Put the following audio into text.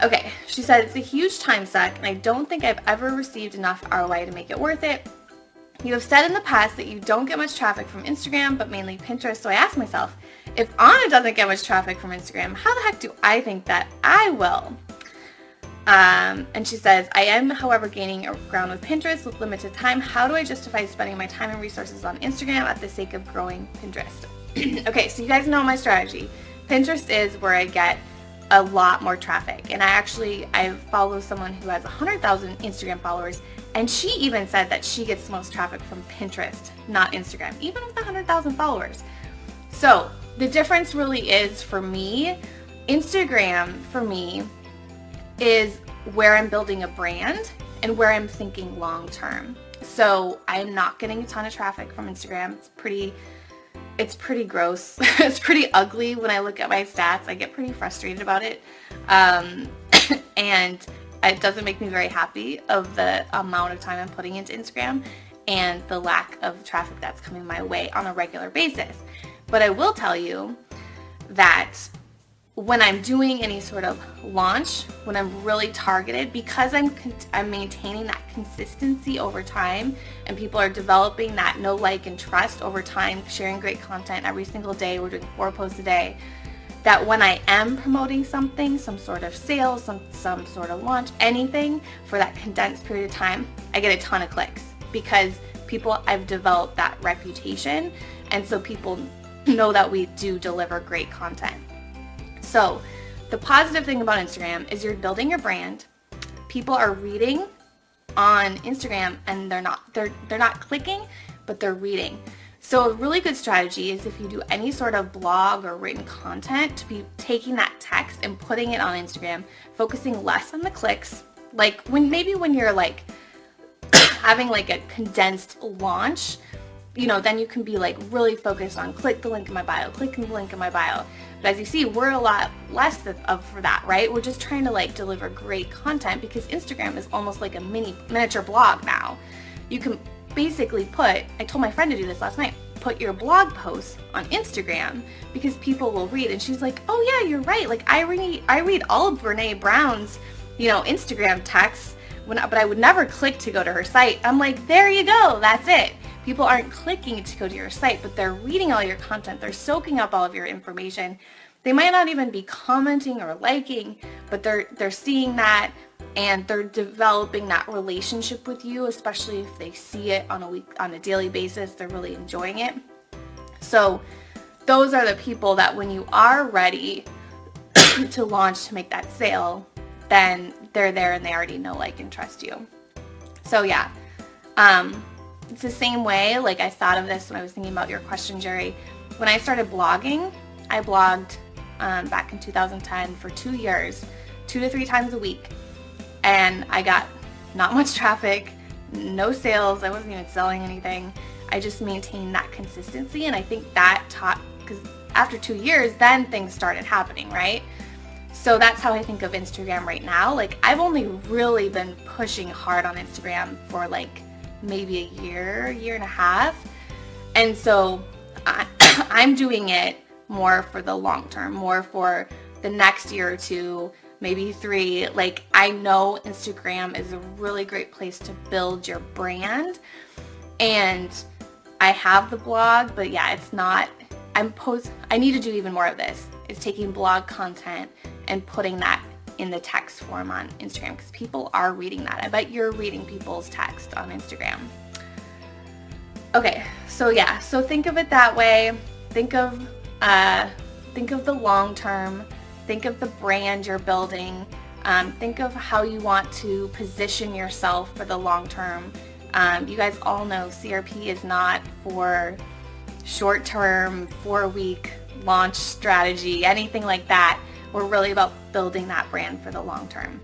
Okay, she said, it's a huge time suck and I don't think I've ever received enough ROI to make it worth it. You have said in the past that you don't get much traffic from Instagram, but mainly Pinterest. So I asked myself, if Anna doesn't get much traffic from Instagram, how the heck do I think that I will? And she says, I am, however, gaining ground with Pinterest with limited time. How do I justify spending my time and resources on Instagram at the sake of growing Pinterest? Okay, so you guys know my strategy. Pinterest is where I get a lot more traffic. And I follow someone who has 100,000 Instagram followers, and she even said that she gets the most traffic from Pinterest, not Instagram, even with 100,000 followers. So the difference really is, for me, Instagram for me is where I'm building a brand and where I'm thinking long term. So I'm not getting a ton of traffic from Instagram. It's pretty gross. It's pretty ugly when I look at my stats. I get pretty frustrated about it. And it doesn't make me very happy of the amount of time I'm putting into Instagram and the lack of traffic that's coming my way on a regular basis. But I will tell you that when I'm doing any sort of launch, when I'm really targeted, because I'm maintaining that consistency over time, and people are developing that know, like, and trust over time, sharing great content every single day. We're doing 4 posts a day. That when I am promoting something, some sort of sales, some sort of launch, anything for that condensed period of time, I get a ton of clicks because I've developed that reputation, and so people know that we do deliver great content. So the positive thing about Instagram is you're building your brand. People are reading on Instagram and they're not clicking, but they're reading. So a really good strategy is, if you do any sort of blog or written content, to be taking that text and putting it on Instagram, focusing less on the clicks. Like when you're like having like a condensed launch, then you can be like really focused on click the link in my bio, click the link in my bio. But as you see, we're a lot less for that, right? We're just trying to like deliver great content, because Instagram is almost like a miniature blog now. You can basically I told my friend to do this last night, put your blog posts on Instagram, because people will read. And she's like, oh yeah, you're right. Like I read all of Brene Brown's, Instagram texts, but I would never click to go to her site. I'm like, there you go. That's it. People aren't clicking to go to your site, but they're reading all your content. They're soaking up all of your information. They might not even be commenting or liking, but they're seeing that, and they're developing that relationship with you, especially if they see it on a daily basis. They're really enjoying it. So those are the people that when you are ready to launch, to make that sale, then they're there and they already know, like, and trust you. So yeah. It's the same way, like I thought of this when I was thinking about your question, Jerry. When I started blogging, I blogged back in 2010 for 2 years, 2 to 3 times a week. And I got not much traffic, no sales. I wasn't even selling anything. I just maintained that consistency. And I think that because after 2 years, then things started happening, right? So that's how I think of Instagram right now. Like I've only really been pushing hard on Instagram for like maybe a year and a half. And so I'm doing it more for the long term, more for the next year or 2, maybe 3. Like I know Instagram is a really great place to build your brand. And I have the blog, but yeah, it's not, I need to do even more of this. It's taking blog content and putting that in the text form on Instagram, because people are reading that. I bet you're reading people's text on Instagram. Okay, so yeah, so think of it that way. Think of the long term. Think of the brand you're building. Think of how you want to position yourself for the long term. You guys all know CRP is not for short-term, 4-week launch strategy, anything like that. We're really about building that brand for the long term.